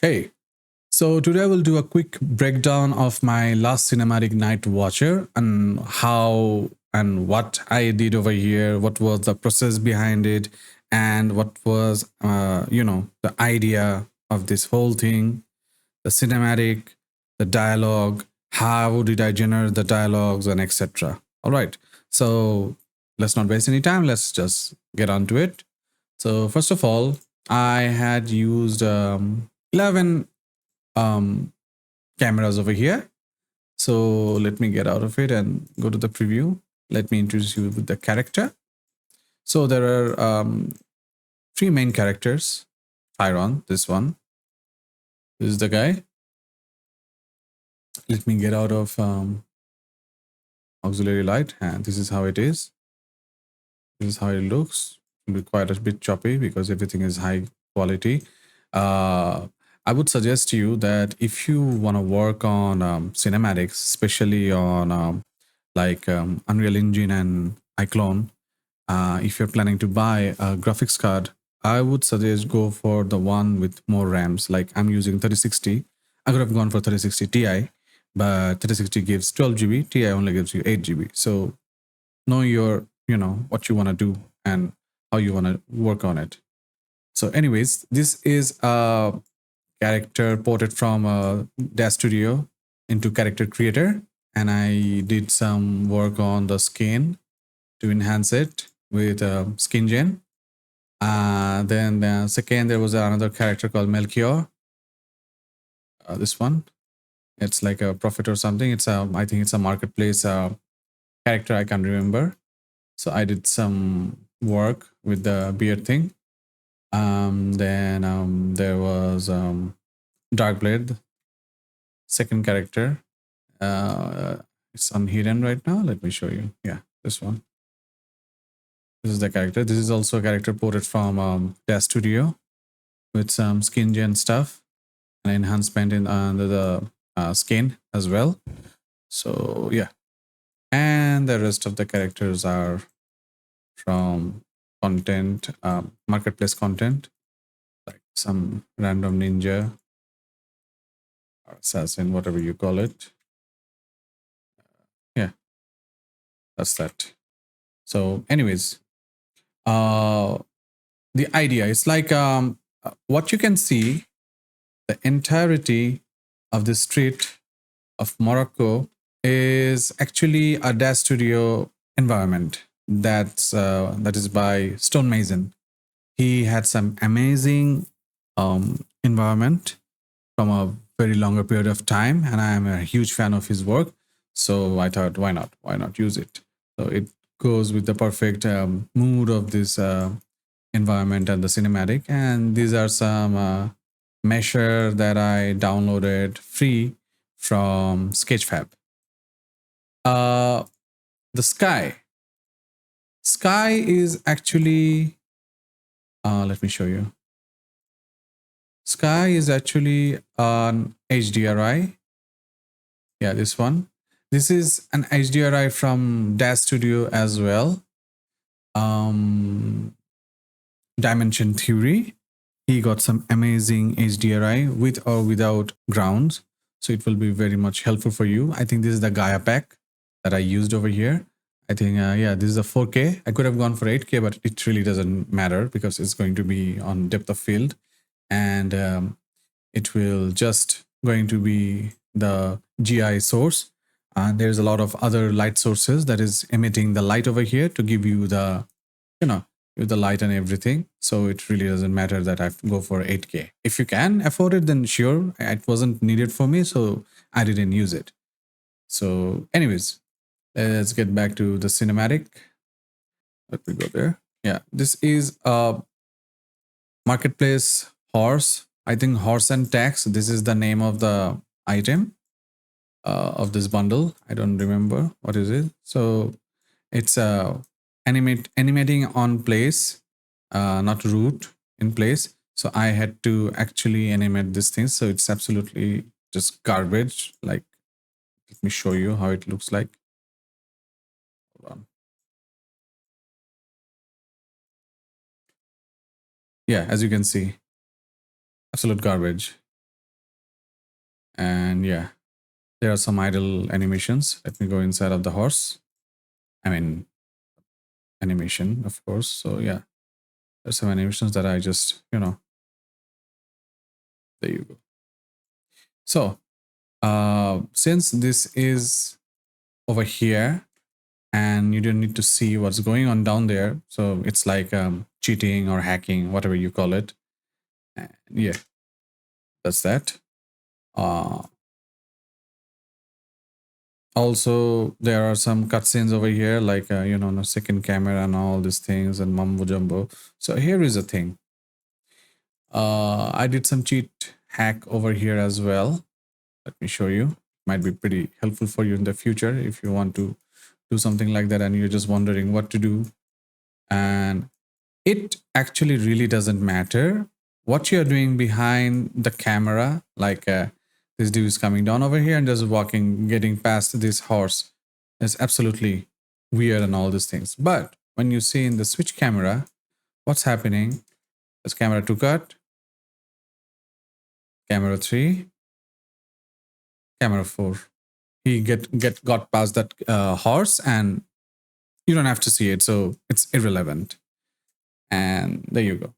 Hey, so today we'll do a quick breakdown of my last cinematic Nightwatcher and how and what I did over here, what was the process behind it, and what was, the idea of this whole thing, the cinematic, the dialogue, how did I generate the dialogues, and etc. All right, so let's not waste any time. Let's just get on to it. So first of all, I had used 11 um, cameras over here. So let me get out of it and go to the preview. Let me introduce you with the character. So there are three main characters. Tyron, this one. This is the guy. Let me get out of auxiliary light. And this is how it is. This is how it looks. It will be quite a bit choppy because everything is high quality. Uh, I would suggest to you that if you want to work on cinematics, especially on Unreal Engine and Iclone, if you're planning to buy a graphics card, I would suggest go for the one with more RAMs. Like I'm using 3060. I could have gone for 3060 Ti, but 3060 gives 12 GB. Ti only gives you 8 GB. So know what you want to do and how you want to work on it. So anyways, this is a character ported from Dash Studio into Character Creator, and I did some work on the skin to enhance it with skin gen. Then second, there was another character called Melchior. This one, it's like a prophet or something. I think it's a marketplace character. I can't remember. So I did some work with the beard thing. Then there was Darkblade, second character. It's unhidden right now. Let me show you. Yeah, this one. This is the character. This is also a character ported from Dash Studio with some skin gen stuff and enhancement in under the skin as well. So yeah, and the rest of the characters are from content, marketplace content, like some random ninja or assassin, whatever you call it. Yeah, that's that. So, anyways, uh, the idea is like what you can see, the entirety of the street of Morocco is actually a Dash Studio environment that is by Stonemason. He had some amazing environment from a very longer period of time, and I am a huge fan of his work. So I thought, why not? Why not use it? So it goes with the perfect mood of this environment and the cinematic. And these are some measure that I downloaded free from Sketchfab. Uh, the sky is actually. Let me show you. Sky is actually an HDRI. Yeah, this one. This is an HDRI from Dash Studio as well. Um, Dimension Theory. He got some amazing HDRI with or without grounds. So it will be very much helpful for you. I think this is the Gaia pack that I used over here. I think, yeah, this is a 4K. I could have gone for 8K, but it really doesn't matter because it's going to be on depth of field. And it will just going to be the GI source. And there's a lot of other light sources that is emitting the light over here to give you the, with the light and everything. So it really doesn't matter that I go for 8K. If you can afford it, then sure. It wasn't needed for me, so I didn't use it. So anyways, let's get back to the cinematic. Let me go there. Yeah, this is a marketplace horse. I think horse and tax. This is the name of the item of this bundle. I don't remember what is it. So it's animating on place, not root in place. So I had to actually animate this thing. So it's absolutely just garbage. Like, let me show you how it looks like. Hold on. Yeah, as you can see, absolute garbage. And yeah, there are some idle animations. Let me go inside of the horse. I mean, animation, of course. So yeah, there's some animations that I just, there you go. So since this is over here and you don't need to see what's going on down there, so it's like cheating or hacking, whatever you call it. And yeah, that's that. Uh, Also, there are some cutscenes over here, like no second camera and all these things and mumbo jumbo. So here is a thing. I did some cheat hack over here as well. Let me show you. Might be pretty helpful for you in the future if you want to do something like that and you're just wondering what to do. And it actually really doesn't matter what you're doing behind the camera. Like this dude is coming down over here and just walking, getting past this horse. It's absolutely weird and all these things. But when you see in the switch camera, what's happening? There's camera 2 cut, camera 3, camera 4. He got past that horse and you don't have to see it. So it's irrelevant. And there you go.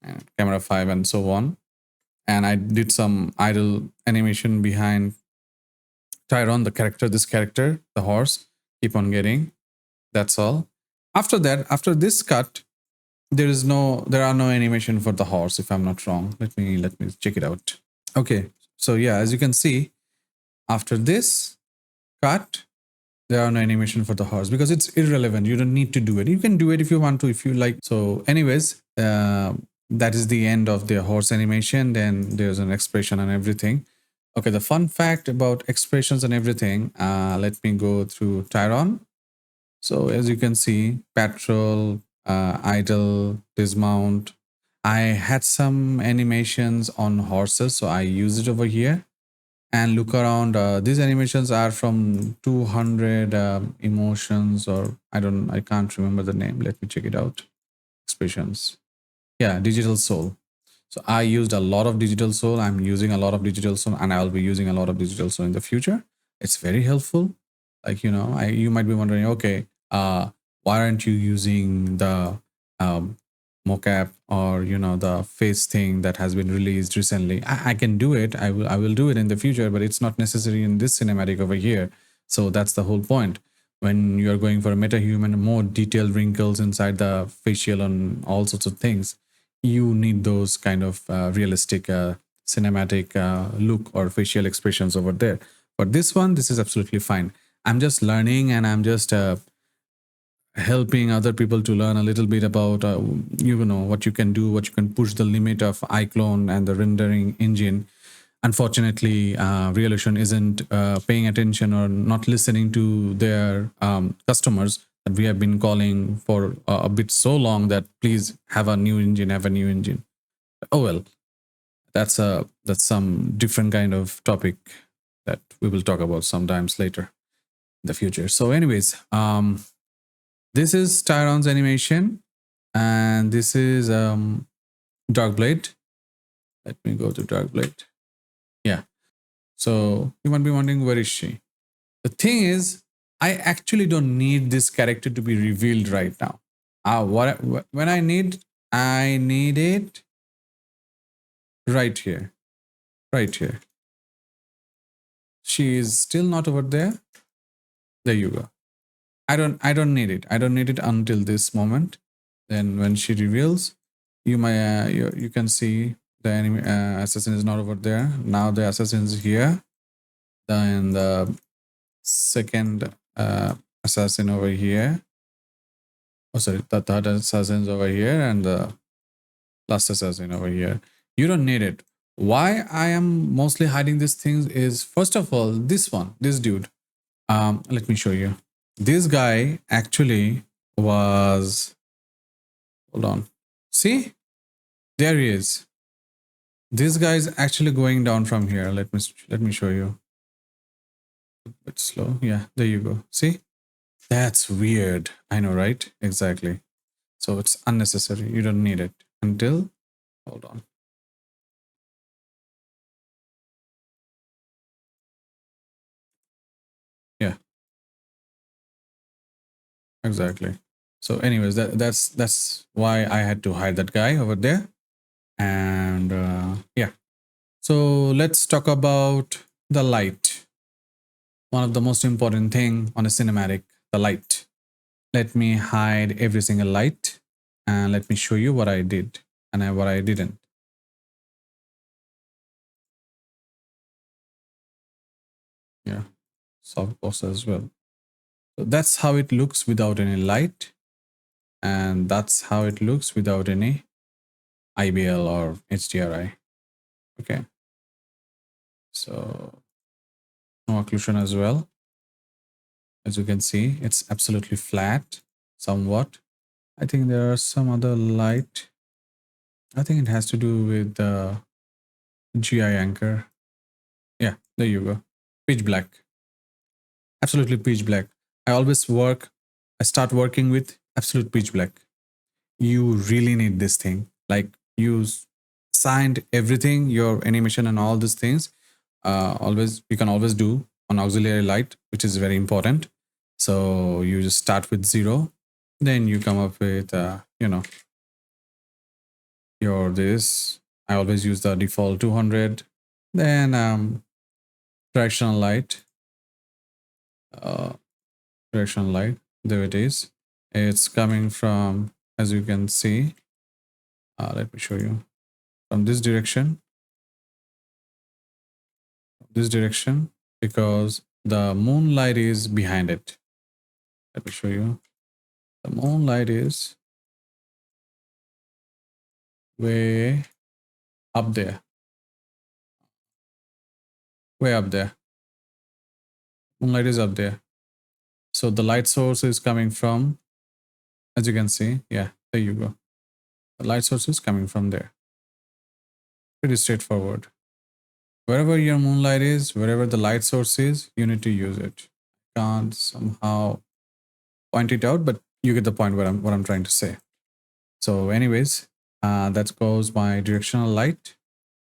And camera 5 and so on. And I did some idle animation behind Tyron, the character, this character, the horse, keep on getting. That's all. After that, after this cut, there are no animation for the horse, if I'm not wrong. Let me check it out. Okay, so yeah, as you can see, after this cut, there are no animation for the horse because it's irrelevant. You don't need to do it. You can do it if you want to, if you like. So, anyways, that is the end of the horse animation. Then there's an expression and everything. Okay, the fun fact about expressions and everything. Let me go through Tyron. So as you can see, patrol, idle, dismount. I had some animations on horses, so I use it over here. And look around. These animations are from 200 emotions, or I can't remember the name. Let me check it out. Expressions. Yeah, digital soul. So I used a lot of digital soul. I'm using a lot of digital soul, and I'll be using a lot of digital soul in the future. It's very helpful. Like you might be wondering, okay, why aren't you using the um, mocap or the face thing that has been released recently? I can do it. I will do it in the future, but it's not necessary in this cinematic over here. So that's the whole point. When you are going for a meta-human, more detailed wrinkles inside the facial and all sorts of things, you need those kind of realistic cinematic look or facial expressions over there. But this one, this is absolutely fine. I'm just learning and I'm just helping other people to learn a little bit about what you can do, what you can push the limit of Iclone and the rendering engine. Unfortunately, Revolution isn't paying attention or not listening to their customers that we have been calling for a bit so long that please have a new engine, have a new engine. Oh well, that's some different kind of topic that we will talk about sometimes later in the future. So, anyways, this is Tyron's animation, and this is Darkblade. Let me go to Darkblade. Yeah. So you might be wondering, where is she? The thing is, I actually don't need this character to be revealed right now. When I need it right here, right here. She is still not over there. There you go. I don't need it. I don't need it until this moment. Then when she reveals, you can see the enemy assassin is not over there. Now the assassin is here. Then the second assassin over here. Oh, sorry, the third assassin's over here and the last assassin over here. You don't need it. Why I am mostly hiding these things is, first of all, this dude. Let me show you. This guy actually was. Hold on. See, there he is. This guy is actually going down from here. Let me show you. A bit slow. Yeah, there you go. See, that's weird. I know, right? Exactly. So it's unnecessary. You don't need it until. Hold on. Exactly. So, anyways, that's why I had to hide that guy over there. And yeah. So let's talk about the light. One of the most important thing on a cinematic, the light. Let me hide every single light and let me show you what I did and what I didn't. Yeah, softbox as well. So that's how it looks without any light, and that's how it looks without any IBL or HDRI. Okay, so no occlusion as well. As you can see, it's absolutely flat, somewhat. I think there are some other light. I think it has to do with the GI anchor. Yeah, there you go. Pitch black. Absolutely pitch black. I always I start working with absolute pitch black. You really need this thing. Like you signed everything, your animation and all these things. Always you can always do on auxiliary light, which is very important. So you just start with 0, then you come up with your this. I always use the default 200. Then directional light. Uh, directional light. There it is. It's coming from, as you can see. Let me show you from this direction. This direction, because the moonlight is behind it. Let me show you. The moonlight is way up there. Way up there. Moonlight is up there. So the light source is coming from, as you can see, yeah, there you go. The light source is coming from there. Pretty straightforward. Wherever your moonlight is, wherever the light source is, you need to use it. Can't somehow point it out, but you get the point what I'm trying to say. So, anyways, that goes my directional light.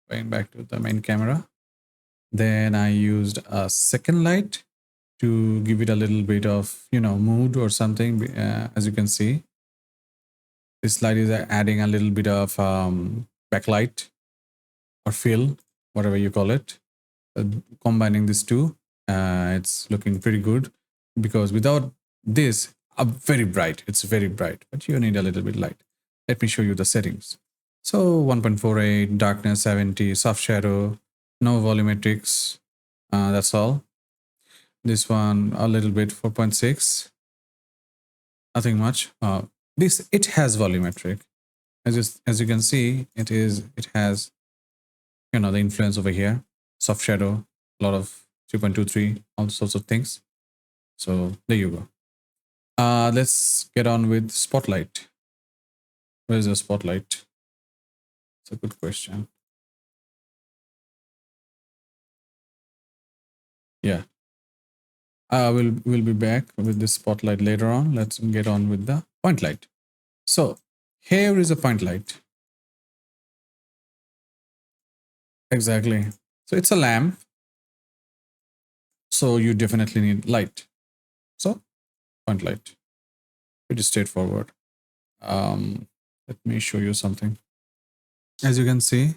Going back to the main camera. Then I used a second light to give it a little bit of mood or something. As you can see, this light is adding a little bit of backlight or fill, whatever you call it. Combining these two, it's looking pretty good, because without this, very bright. It's very bright, but you need a little bit light. Let me show you the settings. So 1.48, darkness 70, soft shadow, no volumetrics. That's all. This one a little bit 4.6. Nothing much. This it has volumetric. As you can see, it has the influence over here. Soft shadow, a lot of 3.23, all sorts of things. So there you go. Let's get on with spotlight. Where's the spotlight? It's a good question. Yeah. We'll be back with this spotlight later on. Let's get on with the point light. So here is a point light. Exactly. So it's a lamp. So you definitely need light. So point light. Pretty straightforward. Let me show you something. As you can see,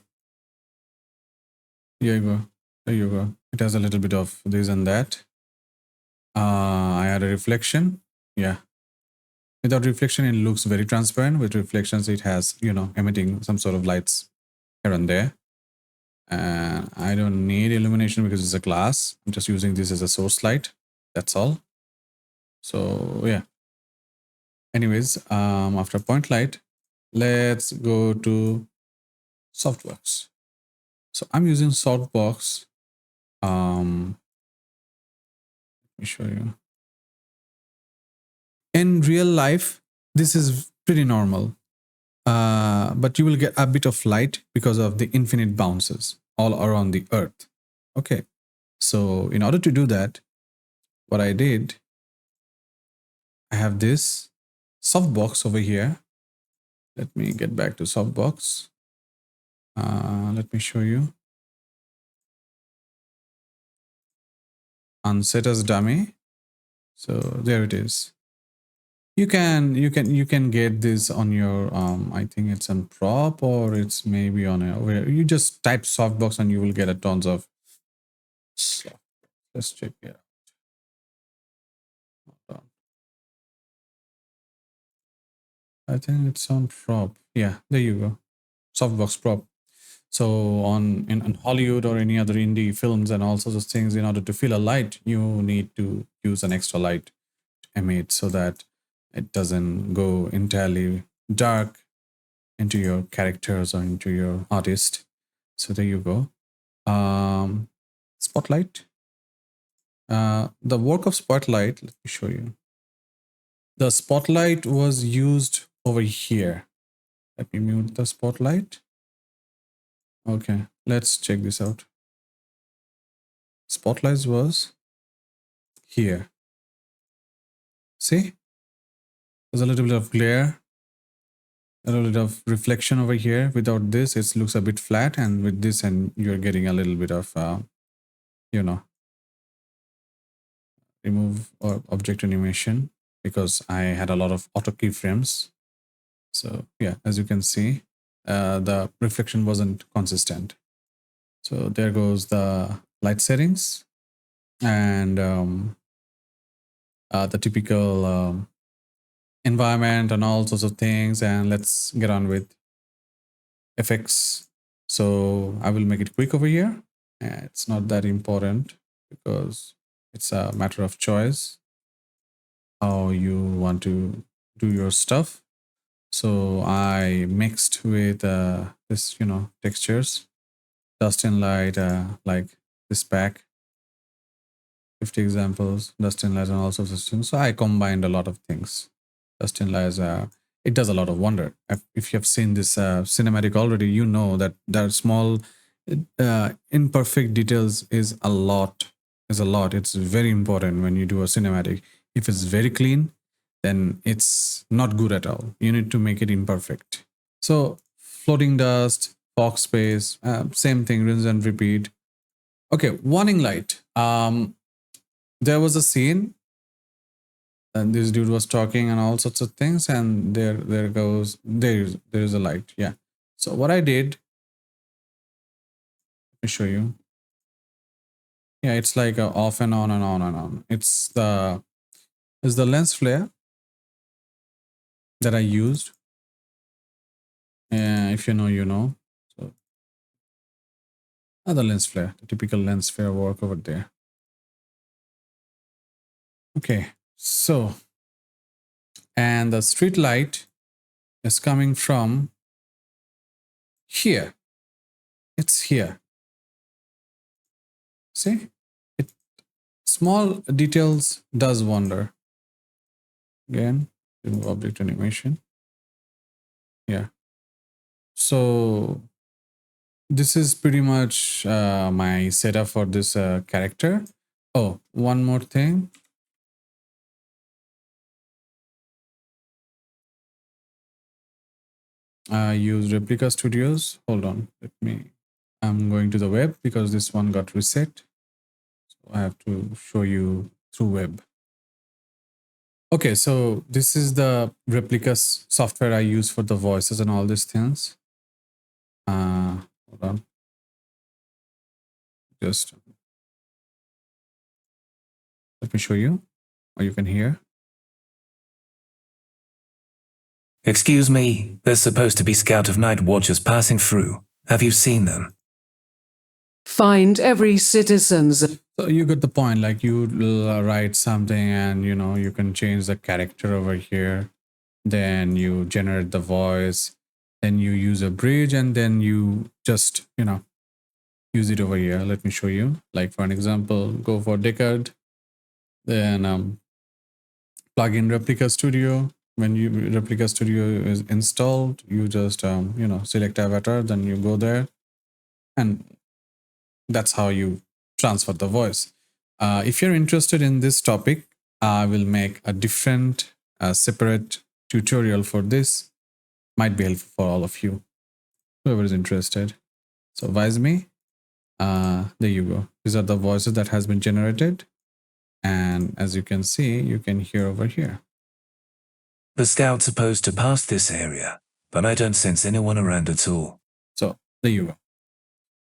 here you go. There you go. It has a little bit of this and that. I had a reflection. Yeah. Without reflection, it looks very transparent. With reflections, it has, emitting some sort of lights here and there. And I don't need illumination because it's a glass. I'm just using this as a source light. That's all. So yeah. Anyways, after point light, let's go to softbox. So I'm using softbox. Let me show you. In real life, this is pretty normal. But you will get a bit of light because of the infinite bounces all around the earth. Okay. So in order to do that, what I did, I have this softbox over here. Let me get back to softbox. Let me show you. Unset as dummy. So there it is. You can get this on your I think it's on prop, or it's maybe on a where you just type softbox and you will get a tons of stuff. Let's check it out. Hold on. I think it's on prop. Yeah, there you go. Softbox prop. So in Hollywood or any other indie films and all sorts of things, in order to fill a light, you need to use an extra light emit so that it doesn't go entirely dark into your characters or into your artist. So there you go. Spotlight. The work of spotlight, let me show you. The spotlight was used over here. Let me mute the spotlight. Okay, let's check this out. Spotlight was here. See? There's a little bit of glare, a little bit of reflection over here. Without this, it looks a bit flat, and with this, and you're getting a little bit of, remove or object animation, because I had a lot of auto keyframes. So yeah, as you can see, the reflection wasn't consistent. So there goes the light settings and the typical environment and all sorts of things. And let's get on with effects. So I will make it quick over here. It's not that important because it's a matter of choice how you want to do your stuff. So I mixed with this, textures, dust and light, like this pack, 50 examples, dust and light, and all sorts of things. So I combined a lot of things. Dust and light, it does a lot of wonder. If you have seen this cinematic already, you know that there small, imperfect details is a lot. It's very important when you do a cinematic. If it's very clean, then it's not good at all. You need to make it imperfect. So floating dust, fog space, same thing, rinse and repeat. Okay, warning light. There was a scene and this dude was talking and all sorts of things, and there's a light. Yeah. So what I did, let me show you. Yeah, it's like a off and on and on and on. It's the lens flare that I used. If you know, you know. So another lens flare, the typical lens flare work over there. Okay, so and the street light is coming from here. It's here. See, it small details does wonder. Again, remove object animation. Yeah. So this is pretty much my setup for this character. Oh, one more thing. I use Replica Studios. Hold on, I'm going to the web because this one got reset. So I have to show you through web. Okay, so this is the Replica software I use for the voices and all these things. Hold on. Just let me show you, or you can hear. Excuse me, there's supposed to be Scout of Nightwatchers passing through. Have you seen them? Find every citizen's. So you get the point, like you write something and you can change the character over here, then you generate the voice, then you use a bridge, and then you just use it over here. Let me show you, like for an example, go for Deckard, then plug in Replica Studio. When Replica Studio is installed, you just select avatar, then you go there, and that's how you transfer the voice. If you're interested in this topic, I will make a different separate tutorial for this. Might be helpful for all of you, whoever is interested. So advise me. There you go. These are the voices that has been generated, and as you can see, you can hear over here. The scout's supposed to pass this area, but I don't sense anyone around at all. So there you go.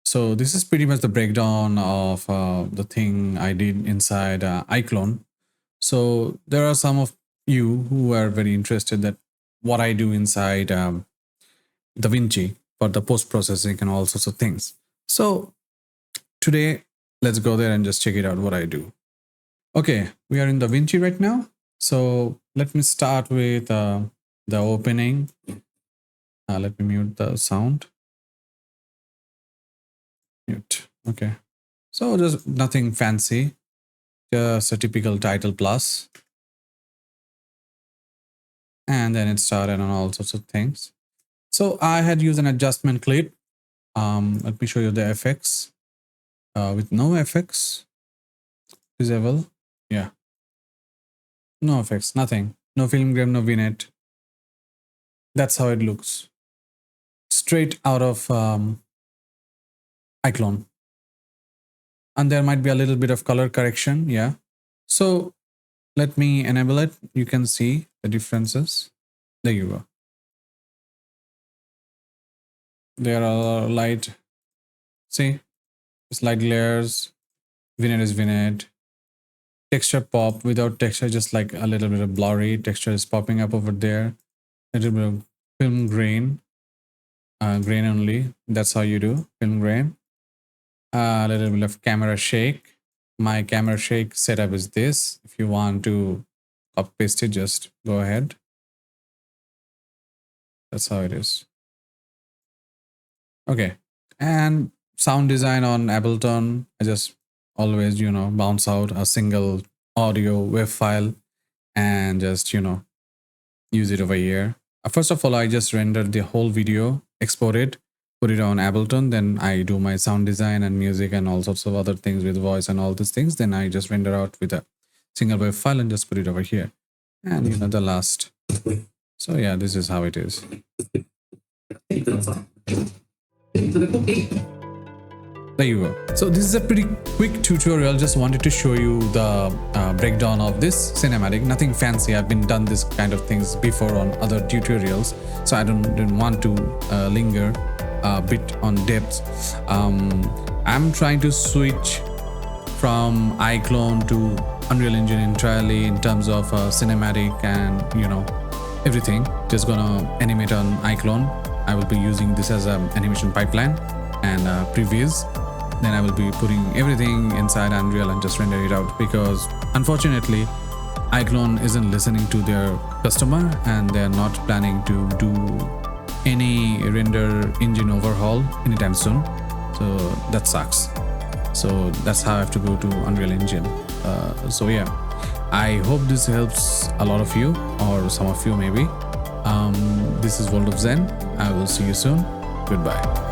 So this is pretty much the breakdown of the thing I did inside Iclone. So there are some of you who are very interested that what I do inside DaVinci for the post-processing and all sorts of things. So today, let's go there and just check it out what I do. Okay, we are in DaVinci right now. So let me start with the opening. Let me mute the sound. Mute. Okay. So just nothing fancy. Just a typical title plus. And then it started on all sorts of things. So I had used an adjustment clip. Let me show you the FX. With no FX. Disable. Yeah. No effects, nothing. No film grain, no vignette. That's how it looks. Straight out of Iclone. And there might be a little bit of color correction. Yeah. So let me enable it. You can see the differences. There you go. There are light. See? It's light layers. Vignette is vignette. Texture pop without texture, just like a little bit of blurry texture is popping up over there. A little bit of film grain, grain only. That's how you do film grain. A little bit of camera shake. My camera shake setup is this. If you want to copy paste it, just go ahead. That's how it is. Okay, and sound design on Ableton. I just always, bounce out a single audio wave file and just, use it over here. First of all, I just rendered the whole video, export it, put it on Ableton. Then I do my sound design and music and all sorts of other things with voice and all these things. Then I just render out with a single wave file and just put it over here. And, the last. So yeah, this is how it is. There you go. So this is a pretty quick tutorial. Just wanted to show you the breakdown of this cinematic. Nothing fancy. I've been done this kind of things before on other tutorials, so I didn't want to linger a bit on depth. I'm trying to switch from Iclone to Unreal Engine entirely in terms of cinematic and everything. Just gonna animate on Iclone. I will be using this as an animation pipeline and previews. Then I will be putting everything inside Unreal and just render it out, because unfortunately Iclone isn't listening to their customer and they're not planning to do any render engine overhaul anytime soon. So that sucks. So that's how I have to go to Unreal Engine. So yeah, I hope this helps a lot of you, or some of you maybe. This is World of Zen. I will see you soon. Goodbye.